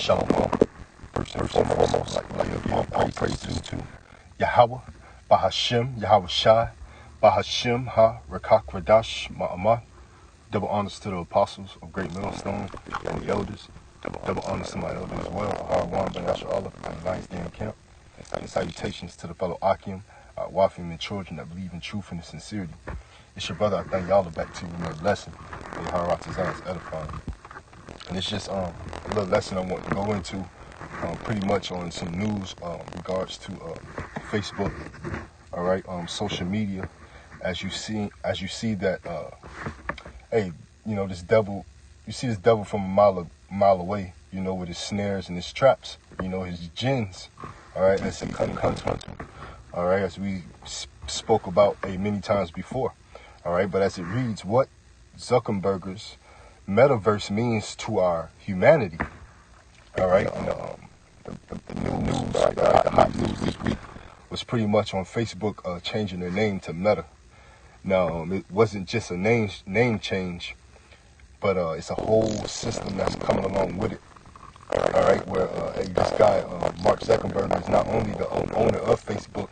Shalom. First and foremost, like all praises to Yahweh, Bahashem, Yahweh Shai, Bahashem, Ha, Rekak Radash, Ma'amah. Double honors to the apostles of Great Millstone and the elders. Double honors to my elders as well, Harwan Ben Asher Allah, and the Lions Den Camp. And salutations to the fellow Akim, Wafim and children that believe in truth and sincerity. It's your brother, I thank y'all back to you with another lesson. The Harat Zion's edifying. And it's just a little lesson I want to go into, pretty much on some news regards to Facebook, all right, social media. As you see that, hey, you know, this devil, you see this devil from a mile away, you know, with his snares and his traps, you know, his jinns, all right, as he comes to him, all right, as we spoke about many times before, all right, but as it reads, what Zuckerberg's Metaverse means to our humanity, all right, and the news, the hot news this week was pretty much on Facebook changing their name to Meta. Now, it wasn't just a name change, but it's a whole system that's coming along with it. All right, where this guy, Mark Zuckerberg, is not only the owner of Facebook,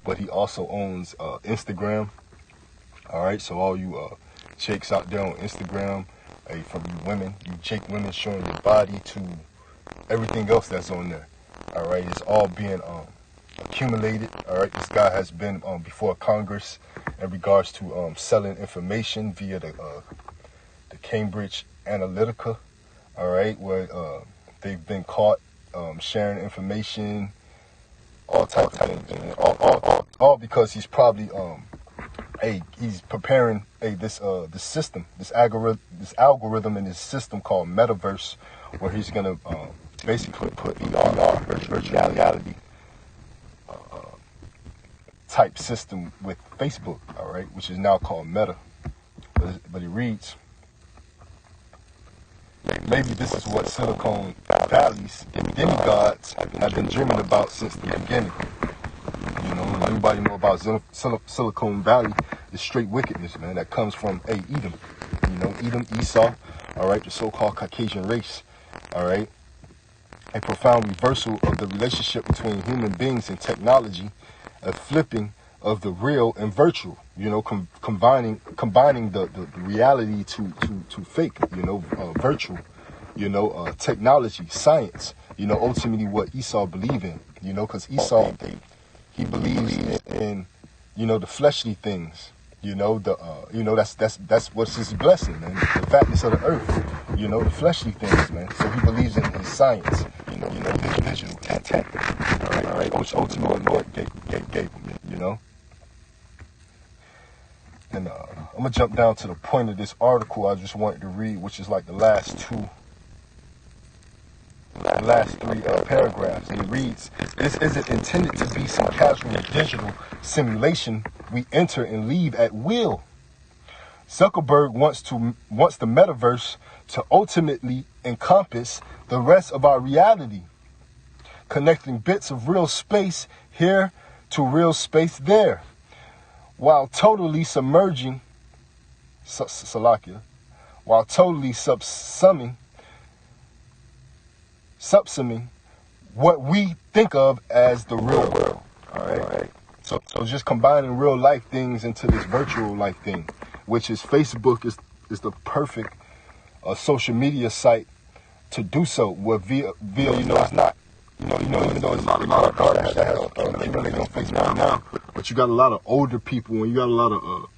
but he also owns Instagram. All right, so all you chicks out there on Instagram, from you women, you chick women showing your body to everything else that's on there. All right, it's all being accumulated. All right, this guy has been before Congress in regards to selling information via the Cambridge Analytica. All right, where they've been caught sharing information, all types of things, all because he's probably he's preparing this system, this algorithm in this system called Metaverse, where he's gonna basically put VR, virtual reality type system with Facebook, all right, which is now called Meta. But it reads, maybe this is what Silicon Valley's demigods have been dreaming about since the beginning. You know, everybody know about Silicon Valley is straight wickedness, man. That comes from Edom. You know, Edom, Esau, all right, the so-called Caucasian race, all right. A profound reversal of the relationship between human beings and technology, a flipping of the real and virtual, you know, combining the reality to fake, you know, virtual, you know, technology, science, you know, ultimately what Esau believed in, you know, because Esau, he believes in, you know, the fleshly things, you know, you know, that's what's his blessing, man, the fatness of the earth, you know, the fleshly things, man. So he believes in his science, you know, digital tech, all right, which ultimately Lord gave him, you know. And I'm gonna jump down to the point of this article I just wanted to read, which is like the last three paragraphs, and it reads, "This isn't intended to be some casual digital simulation we enter and leave at will. Zuckerberg wants the metaverse to ultimately encompass the rest of our reality, connecting bits of real space here to real space there, while totally subsuming what we think of as the real world." All right. So just combining real life things into this virtual life thing, which is Facebook is the perfect social media site to do so. Where via you know, it's not, you know, even though it's a lot of garbage that has accumulated on Facebook now, but you got a lot of older people, and you got a lot of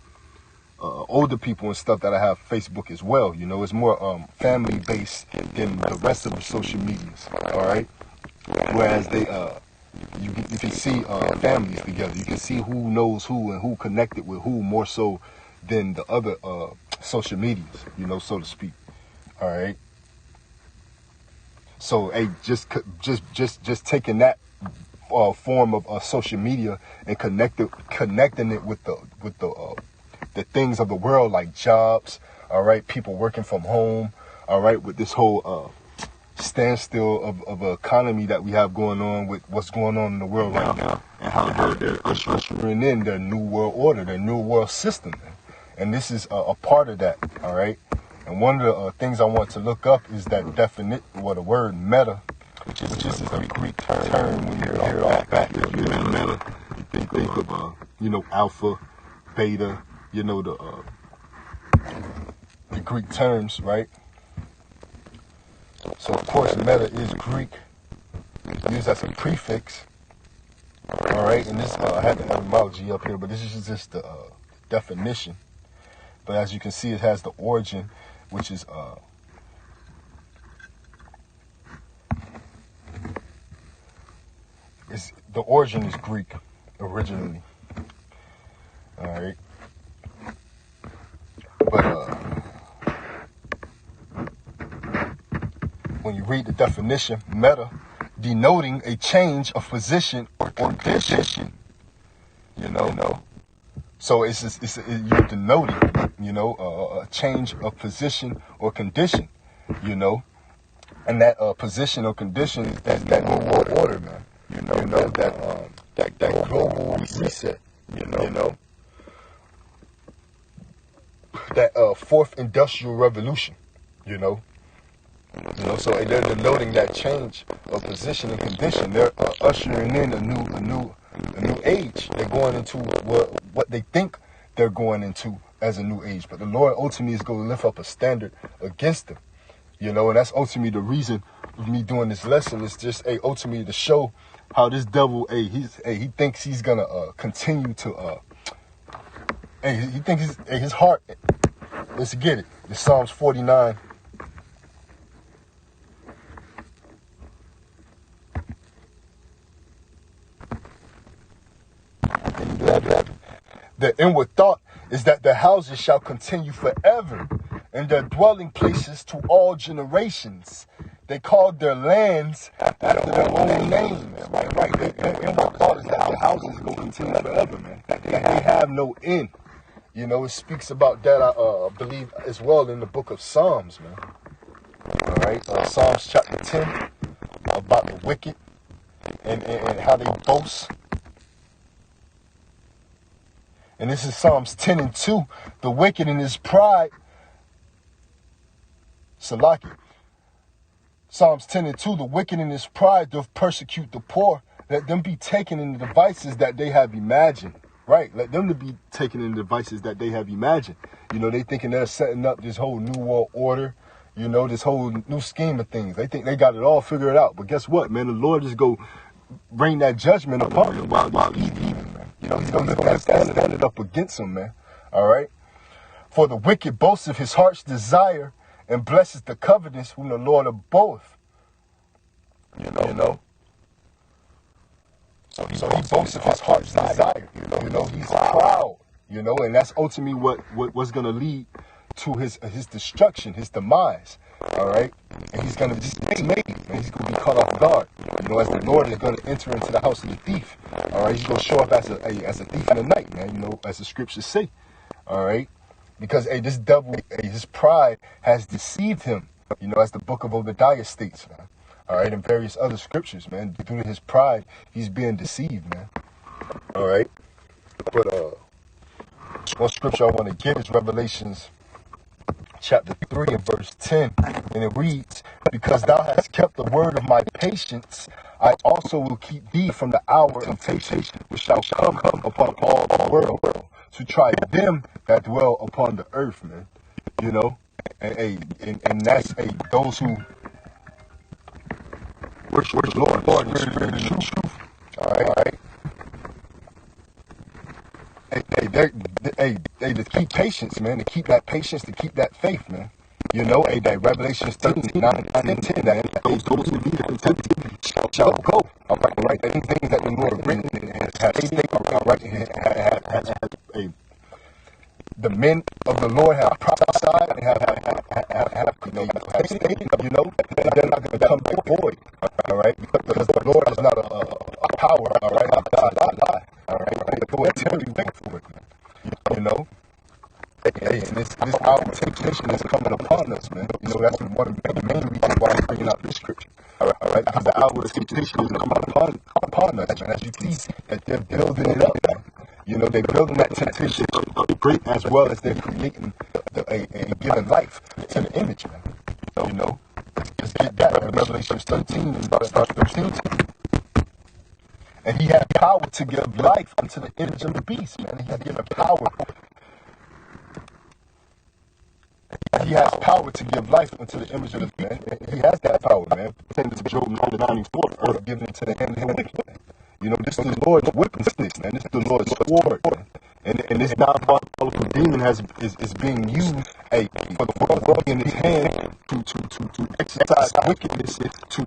older people and stuff that I have Facebook as well. You know, it's more family based than the rest of the social medias. All right, whereas they you can see families together. You can see who knows who and who connected with who more so than the other social medias, you know, so to speak. All right. So, hey, just taking that form of social media and connecting it with the things of the world, like jobs. All right, people working from home. All right, with this whole standstill of an economy that we have going on, with what's going on in the world right now, and how they're ushering in their new world order, their new world system, and this is a part of that. All right. And one of the things I want to look up is that the word meta, which is a Greek term when you hear it all back. If you're in meta, you think of, alpha, beta, the Greek terms, right? So, of course, meta is Greek, used as a prefix, all right? And this, I had the etymology up here, but this is just the definition. But as you can see, it has the origin, which is the origin is Greek originally. All right. But when you read the definition, meta, denoting a change of position or condition, So you're denoting, a change of position or condition, and that position or condition is that world order, man. That global reset, that fourth industrial revolution, So they're denoting that change of position and condition. They're ushering in a new age. They're going into what they think they're going into as a new age. But the Lord ultimately is going to lift up a standard against them. And that's ultimately the reason of me doing this lesson, is just ultimately to show how this devil, he thinks he's gonna continue to he thinks his heart. Let's get it. It's Psalms 49. The inward thought is that their houses shall continue forever, and their dwelling places to all generations. They called their lands after their own name. Right. Their inward thought is that their houses will continue forever, man. That they have no end. It speaks about that, I believe, as well in the book of Psalms, man. All right. Psalms chapter 10, about the wicked and how they boast. And this is Psalms 10 and 2. The wicked in his pride. Salaki. Psalms 10 and 2. The wicked in his pride doth persecute the poor. Let them be taken in the devices that they have imagined. Right. Let them to be taken in the devices that they have imagined. They thinking they're setting up this whole new world order. This whole new scheme of things. They think they got it all figured out. But guess what, man? The Lord is going to bring that judgment upon them while he's leaving, man. He's going to stand it up against him, man. All right. For the wicked boasts of his heart's desire and blesses the covetous whom the Lord abhorreth. So he boasts of his heart's desire. He's proud. And that's ultimately what's going to lead to his destruction, his demise. All right. And he's going to be made, and he's going to be caught off guard. As the Lord is going to enter into the house of the thief. All right. He's going to show up as a thief in the night, man. As the scriptures say. All right. Because this devil, his pride has deceived him. As the book of Obadiah states, man. All right. And various other scriptures, man. Due to his pride, he's being deceived, man. All right. But one scripture I want to get is Revelations chapter 3 and verse 10, and it reads, because thou hast kept the word of my patience, I also will keep thee from the hour of temptation which shall come upon all the world to try them that dwell upon the earth, man. And that's those who worship the Lord in spirit and truth. All right. They to keep patience, man. To keep that patience, to keep that faith, man. That Revelation 13, 9 and 10, that those who need the temptation shall go. All right. Things that the Lord written and has stated, all right. The men of the Lord have prophesied and have stated, that they're not going to come back void. All right. Because the Lord is not a power, all right. Not all right. Go and tell you wait for it, man. And this hour of temptation is coming upon us, man. That's one of the main reasons why I'm bringing out this scripture. All right. Because the hour of temptation is coming upon us, man. As you see that they're building it up, man. They're building that temptation up great, as well as they're creating a given life to the image, man. Because let's get that. Revelation 13 and start 13. And he had power to give life unto the image of the beast, man. He had given power. He has power to give life unto the image of the beast, man. He has that power, man. Pertaining to Job 94, earth given into the hand of the wicked, man. You know, this is the Lord's whipping sticks, man. This is the Lord's sword, man. And this diabolical demon is being used for the world in his hand to exercise wickedness, to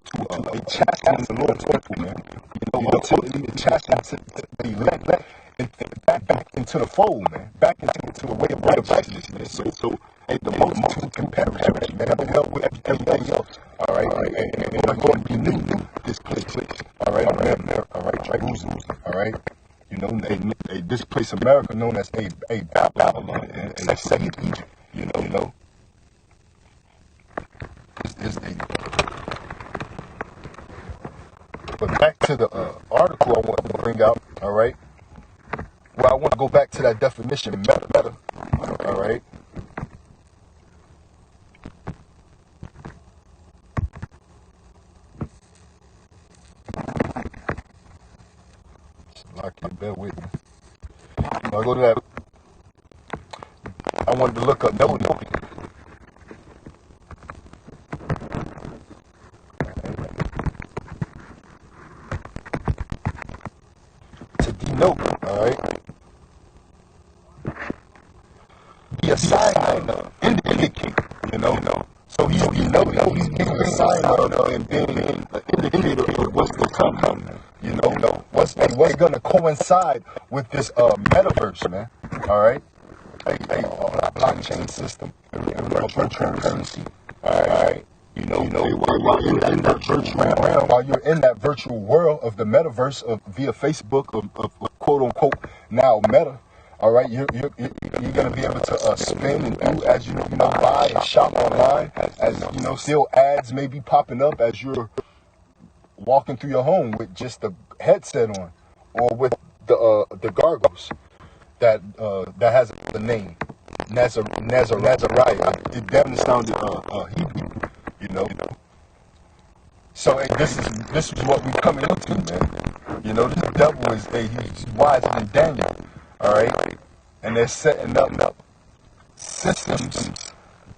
chasten the Lord's people, man. You know, to chasten to the elect back into the fold, man. Back into the way of righteousness, man. So the multitude can perish, man. They have to help with everything else. All right, and I'm going to be new this place. All right, Jerusalem. All right. You know, this place, America, known as a Babylon, and a second Egypt. You know, But back to the article I want to bring out. All right. Well, I want to go back to that definition, meta. All right. Bear with me. I go to that. I wanted to look up no. To denote, all right. Be a sign of, indicate, you know. So he's giving a sign of and being an indicator of what's to come. You know, what's going to coincide with this metaverse, man. All right, a blockchain system, a virtual currency. All right. You know, while you're in that virtual world of the metaverse via Facebook of quote unquote now Meta. All right, you're going to be able to spin and do as you know, buy and shop online. As you know, still ads may be popping up as you're walking through your home with just the headset on, or with the gargoyles that has the name Nazariah. It definitely sounded Hebrew, you know. So this is what we're coming into, man. You know, this devil he's wiser than Daniel. All right, and they're setting up systems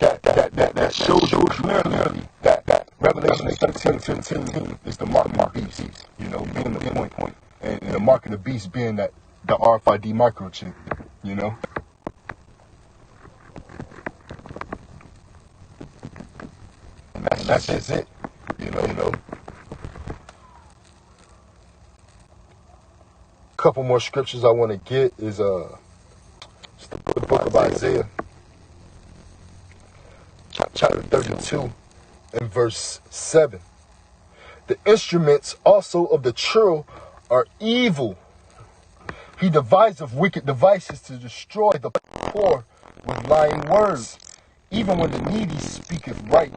that shows you clearly that Revelation 13:15 is the mark of the beast. You know, being the point, and the mark of the beast being that the RFID microchip. You know. And that's just it. You know. Couple more scriptures I want to get is it's the book of Isaiah, chapter 32 and verse 7. The instruments also of the Churl are evil. He deviseth wicked devices to destroy the poor with lying words. Even when the needy speaketh right.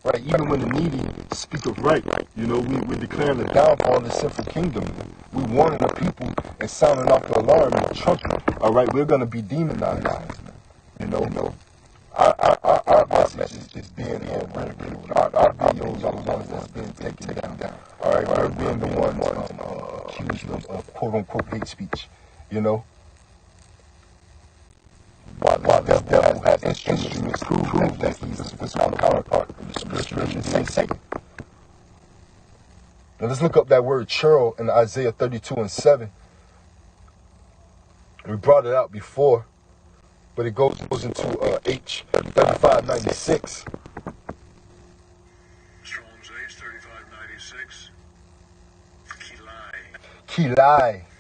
Right, even when the needy speaketh right, you know, we're declaring the downfall of the sinful kingdom. We warning the people and sounding off the alarm and the trumpet. All right, we're going to be demonized. You know, our message is being ridiculed. Our videos are the ones that's being taken down. All right, we're being the ones accused of quote unquote hate speech. You know. While the devil has instruments to prove that he's a physical counterpart of the spiritual Satan. Now let's look up that word Churl in Isaiah 32 and 7. We brought it out before, but it goes into H 3596. Strong's H 3596. Kilai.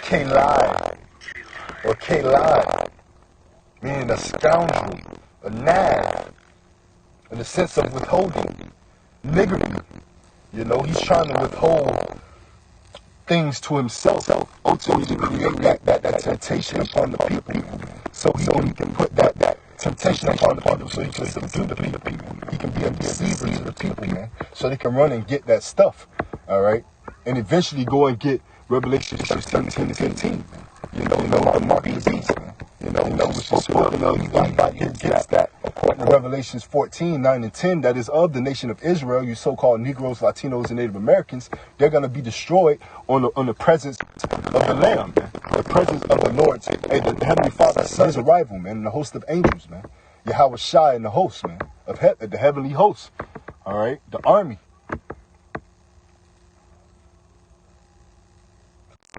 Kalai, or Kalai, meaning a scoundrel, a nag, in the sense of withholding, niggardly. You know, he's trying to withhold things to himself, ultimately to create that temptation upon the people, so he can put that temptation upon the people, so he can subdue the people. He can be a deceiver to the people, man, so they can run and get that stuff, all right, and eventually go and get Revelation 13:15, you know, the mark of the beast, man. You which is spoken of anybody who gets that. According to Revelations 14, 9 and 10, that is of the nation of Israel, you so-called Negroes, Latinos, and Native Americans, they're going to be destroyed on the presence of the Lamb, man. The presence of the Lord. Hey, the Heavenly Father's Son's arrival, man, and the host of angels, man. Yahweh Shai and the host, man, of the heavenly host. All right, the army.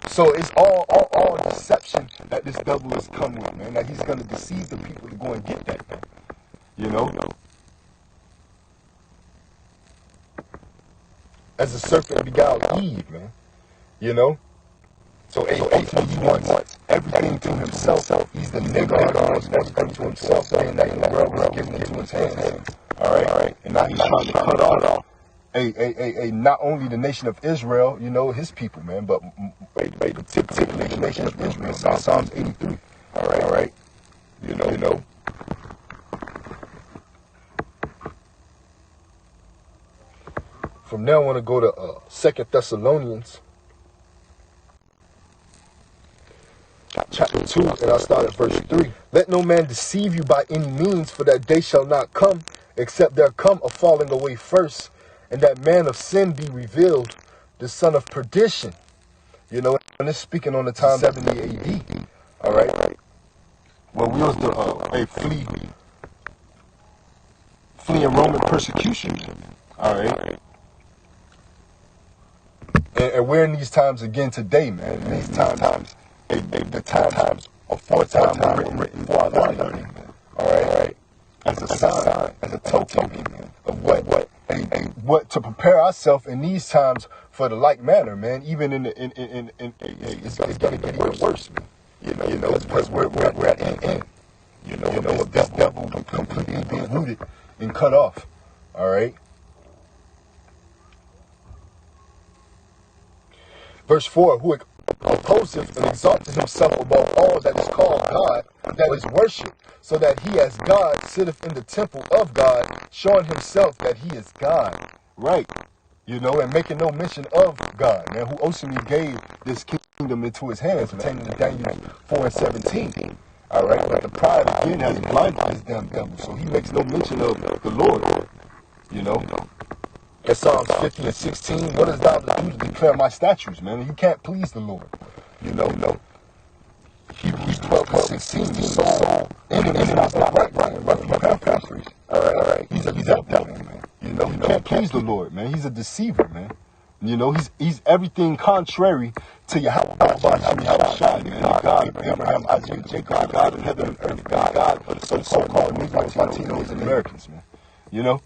So it's all deception that this devil has come with, man. That he's going to deceive the people to go and get that, man. You know? As the serpent beguiled Eve, man. You know? So ultimately he wants everything to himself. He's the nigga that wants everything to himself. Saying that the world was given into his hands. All right? And now he's trying to cut off not only the nation of Israel, you know, his people, man, but particularly the nation of Israel. Psalms 83. All right. You know. From now I want to go to 2 Thessalonians chapter 2, and I'll start at verse 3. Let no man deceive you by any means, for that day shall not come, except there come a falling away first, and that man of sin be revealed, the son of perdition. You know, and it's speaking on the time 70 AD. All right. Well, we was fleeing Roman persecution. All right. And we're in these times again today, man. In these times, the times aforetime written for our learning, man. All right. As a sign, as a token, man, of what to prepare ourselves in these times for the like manner, man. Even it's gonna get even worse, man. You know, because we're at the end. You know, this devil completely being rooted and cut off. All right. Verse 4, who opposeth and exalteth himself above all that is called God, that is worshipped, so that he as God sitteth in the temple of God, showing himself that he is God. Right. You know, and making no mention of God, man, who ultimately gave this kingdom into his hands, pertaining to Daniel 4 and 17. All right. But the pride again has blinded this damn devil, so he makes no mention of the Lord. You know. In Psalms 50 and 16, what is thou to do to declare my statutes, man? You can't please the Lord. You know. Hebrews 12 and 16, the soul enemy is not right, paraphrase. All right. He's a devil, man. You know, he can't please the Lord, man. He's a deceiver, man. You know, he's everything contrary to Yahweh, God, Abraham, Isaac, Jacob, God of heaven and earth, God of the so-called Negroes, Latinos, and Americans, man. You know?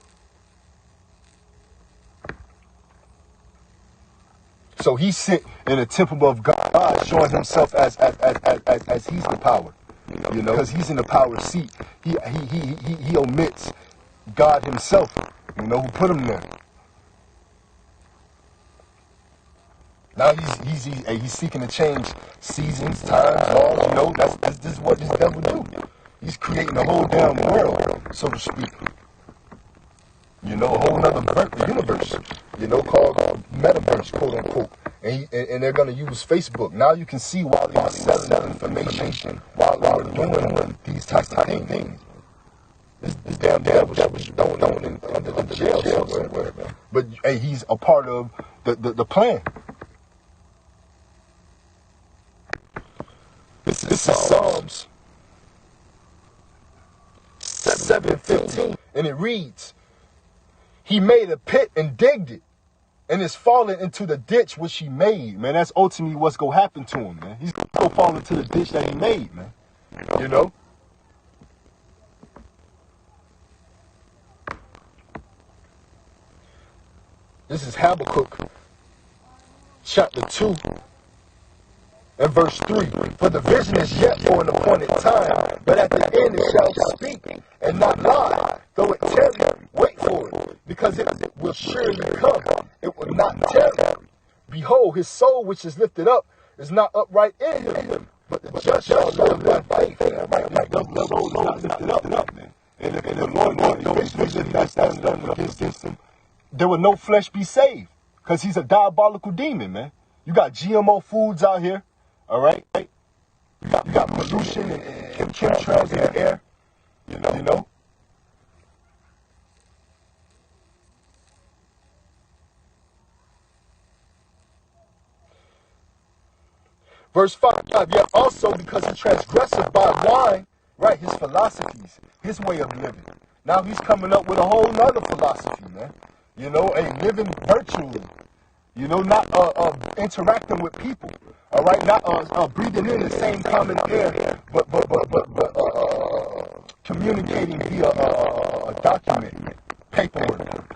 So he sit in the temple of God, showing himself as he's the power, you know, because he's in the power seat. He omits God himself, you know, who put him there. Now he's seeking to change seasons, times, laws. You know, this is what this devil do. He's creating a whole damn world, so to speak. You know, a whole nother universe, you know, called Metaverse, quote unquote. And they're going to use Facebook. Now you can see why they're selling that information, while they're doing these types of things. This damn devil that was thrown under the jail somewhere, man. But hey, he's a part of the plan. This is Psalms 7:15, and it reads, he made a pit and digged it, and is falling into the ditch which he made, man. That's ultimately what's going to happen to him, man. He's going to fall into the ditch that he made, man. You know? This is Habakkuk, chapter 2, and verse 3. For the vision is yet for an appointed time, but at the end it shall speak, and not lie. Though it tarry, wait for it, because it will surely come. It will not tarry. Behold, his soul which is lifted up is not upright in him, but the just shall live by faith. Right, the soul not lifted up, man. And if the Lord that's against him, there will no flesh be saved, because he's a diabolical demon, man. You got GMO foods out here, all right? You got pollution pollution and chemtrails in the air, you know. Verse 5, yet also because he transgresseth by wine, right, his philosophies, his way of living. Now he's coming up with a whole nother philosophy, man. You know, living virtually. You know, not interacting with people. All right, not breathing in the same common air, but communicating via a document, paperwork,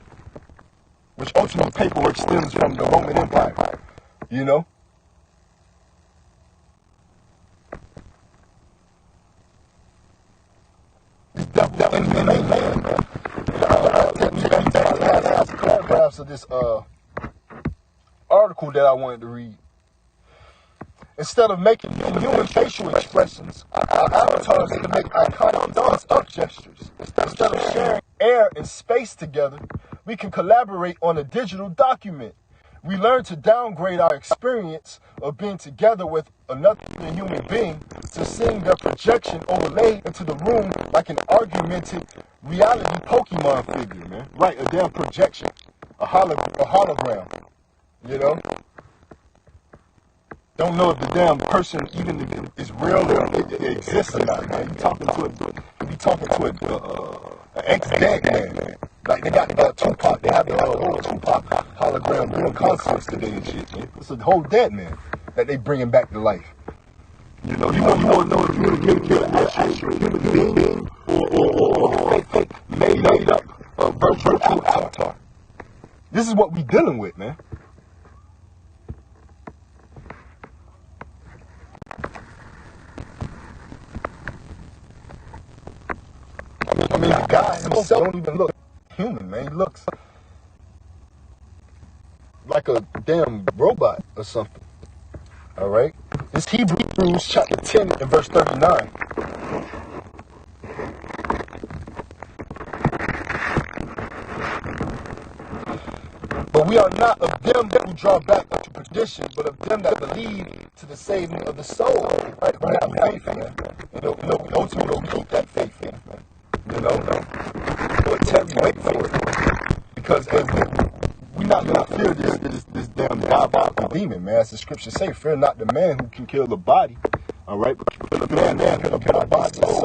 which ultimately paperwork stems from the Roman Empire. You know. Paragraphs of this article that I wanted to read. Instead of making human facial expressions, our avatars can make iconic thumbs-up gestures. Instead of sharing air and space together, we can collaborate on a digital document. We learn to downgrade our experience of being together with another human being to seeing their projection overlaid into the room like an augmented reality Pokemon figure, man. Right, a damn projection, a hologram, you know? Don't know if the damn person even is real or it exists or not, man. You talking to an ex-dead man. Like they got Tupac, they have the whole Tupac hologram doing concerts today and shit, man. It's a whole dead man that they bringing back to life. You know, you want to know if you're going to get an actual human being or a fake made up virtual avatar. This is what we dealing with, man. I mean, the guy himself don't even look human, man. He looks like a damn robot or something. All right? This Hebrews chapter 10 and verse 39. But we are not of them who draw back unto perdition, but of them that believe to the saving of the soul. Right? We have faith, man. You know, ultimately we keep that faith in, man. You know, but Terry, wait for it. Because we're not going to fear this damn diabolical demon, man. As the scriptures say, fear not the man who can kill the body. All right? But fear the man who can kill the body. All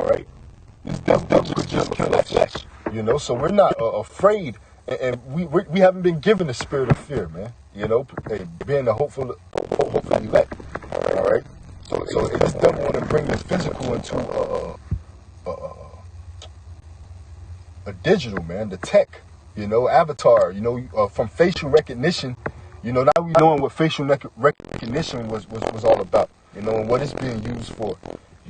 right? This devil could just kill that flesh. You know, so we're not afraid. And we haven't been given the spirit of fear, man. You know, being the hopeful elect. All right? So this devil want to bring the physical into a digital, man, the tech, you know, avatar, you know, from facial recognition, you know, now we knowing what facial recognition was all about, you know, and what it's being used for,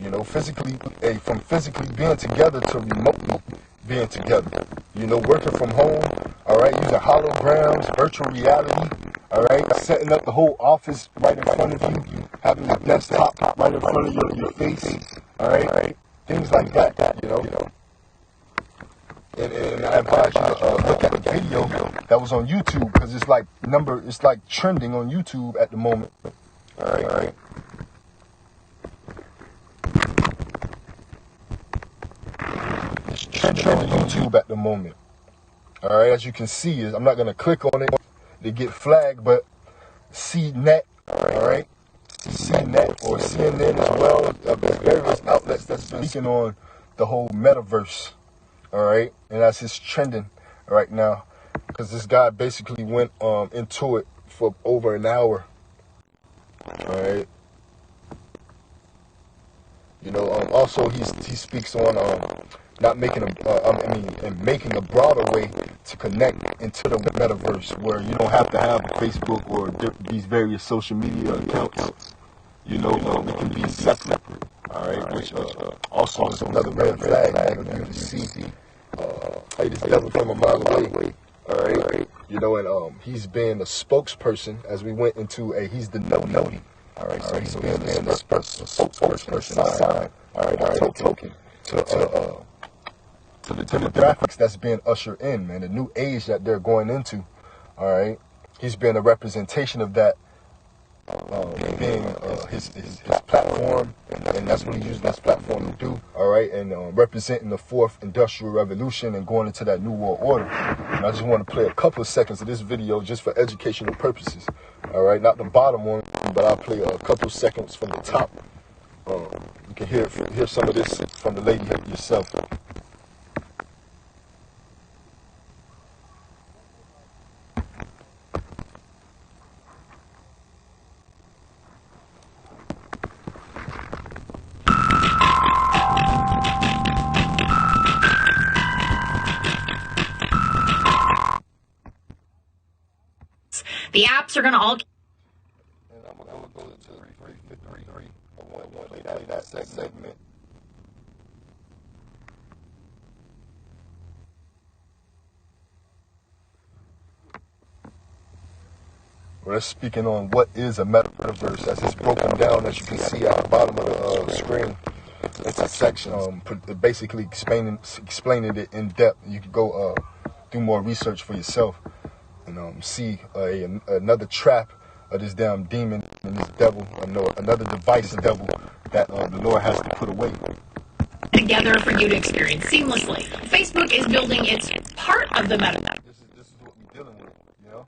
you know, physically, from physically being together to remotely being together, you know, working from home, all right, using holograms, virtual reality, all right, setting up the whole office right in front of you, having the desktop right in front of your face, all right, things like that, you know. And I advise you to look at the video that was on YouTube because it's like trending on YouTube at the moment. All right. It's trending on YouTube at the moment. All right, as you can see, I'm not gonna click on it to get flagged, but CNET, all right, CNET or CNN as well. There's various outlets that's been speaking on the whole metaverse. All right, and that's just trending right now because this guy basically went into it for over an hour. All right, you know. Also, he speaks on not making making a broader way to connect into the metaverse where you don't have to have a Facebook or these various social media accounts. You know, it can be separate. All right, which also is another red flag that you see. Hey, this devil from a mile away. All right, you know, and he's been a spokesperson as we went into he's the noti. All right, so he's been a spokesperson sign. All right, token to the demographics that's being ushered in, man, the new age that they're going into. All right, he's been a representation of that being his platform, and that's what he used this platform to do. All right, and representing the fourth industrial revolution and going into that new world order. And I just want to play a couple of seconds of this video just for educational purposes. All right, not the bottom one, but I'll play a couple of seconds from the top. You can hear some of this from the lady yourself. The apps are going to all... And I'm going to go to 3. I want to play that segment. We're speaking on what is a metaverse, as it's broken down, as you can see at the bottom of the screen. It's a section, basically explaining it in depth. You can go do more research for yourself and see another trap of this damn demon and this devil, another device devil that the Lord has to put away. Together for you to experience seamlessly. Facebook is building its part of the metaverse. This is what we're dealing with, you know?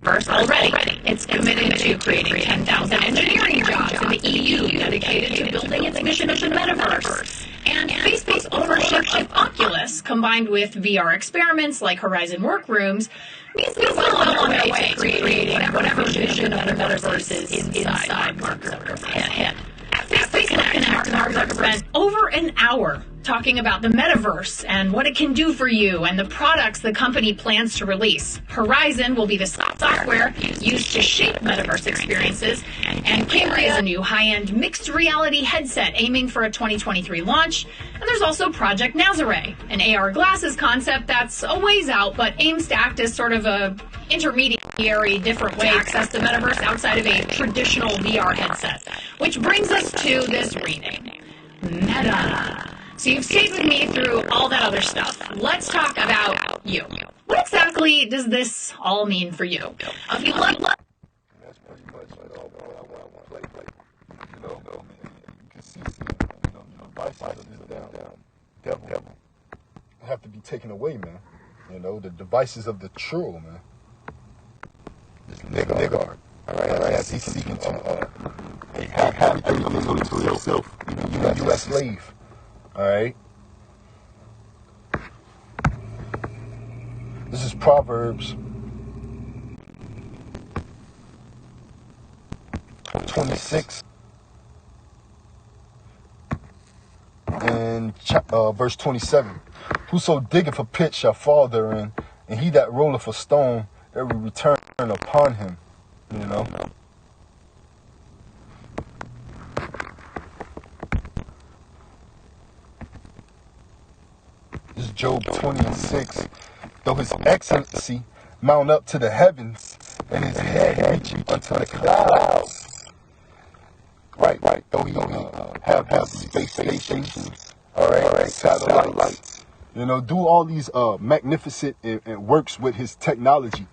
First, already, it's committed to creating 10,000 engineering jobs in the EU dedicated to building its mission of the metaverse. And Facebook's ownership of Oculus, combined with VR experiments like Horizon Workrooms, means they're well on their way to creating whatever vision of the metaverse is inside Mark Zuckerberg's head. At Facebook Connect, Mark Zuckerberg spent over an hour talking about the metaverse and what it can do for you and the products the company plans to release. Horizon will be the software used to shape metaverse experiences, and Cambria is a new high-end mixed reality headset aiming for a 2023 launch. And there's also Project Nazare, an AR glasses concept that's a ways out but aims to act as sort of a intermediary, different way to access the metaverse outside of a traditional VR headset. Which brings us to this rename, Meta. So you've stayed with me through all that other stuff. Let's talk about you. What exactly does this all mean for you? If you look... That's pretty much what I want to play. You can see, the devices of this damn devil have to be taken away, man. The devices of the Churl, man. This nigga. All right, as he's seeking to have everything to himself, even you as slave. All right. This is Proverbs 26 and verse 27. Whoso diggeth a pit shall fall therein, and he that rolleth a stone, it will return upon him. This is Job 20:6. Though his excellency mount up to the heavens, and his head reach unto the clouds. Right. Though he have space stations, all right, satellites. Do all these magnificent and works with his technology.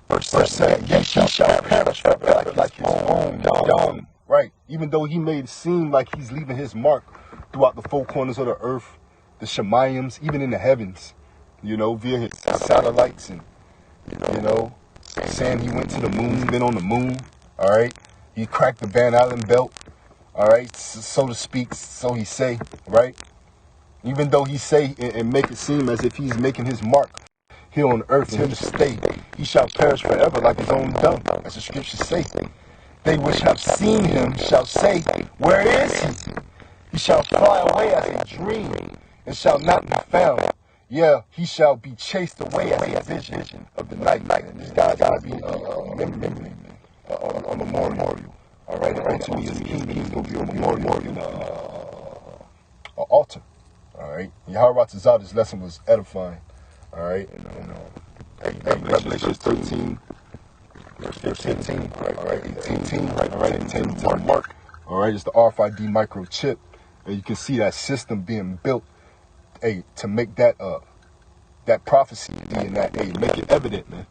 Verse 7. Yet he shall perish like his own dung. Right. Even though he made it seem like he's leaving his mark throughout the four corners of the earth, the Shemayims, even in the heavens, via his satellites and, saying he went to the moon, been on the moon, all right? He cracked the Van Allen belt, all right, so to speak, so he say, right? Even though he say and make it seem as if he's making his mark here on earth and here to stay, he shall perish forever like his own dung, as the scriptures say. They which have seen him shall say, where is he? He shall fly away as a dream, and shall not be found. Yeah, he shall be chased away as a vision of the night. And this guy's going to be a memorial. All right, and unto me is king. He's going to be a memorial in an altar. All right. Yahweh Tazah, this lesson was edifying. All right. Revelation 13. Verse 15. All right. 18. All right. 10 mark. All right. It's the RFID microchip. And you can see that system being built, to make that that prophecy and that, hey, make it evident, man.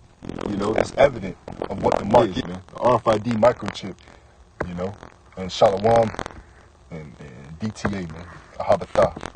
You know, that's evident of what the mark is, man. The RFID microchip, you know, and Shalom and DTA, man. Ahabatha.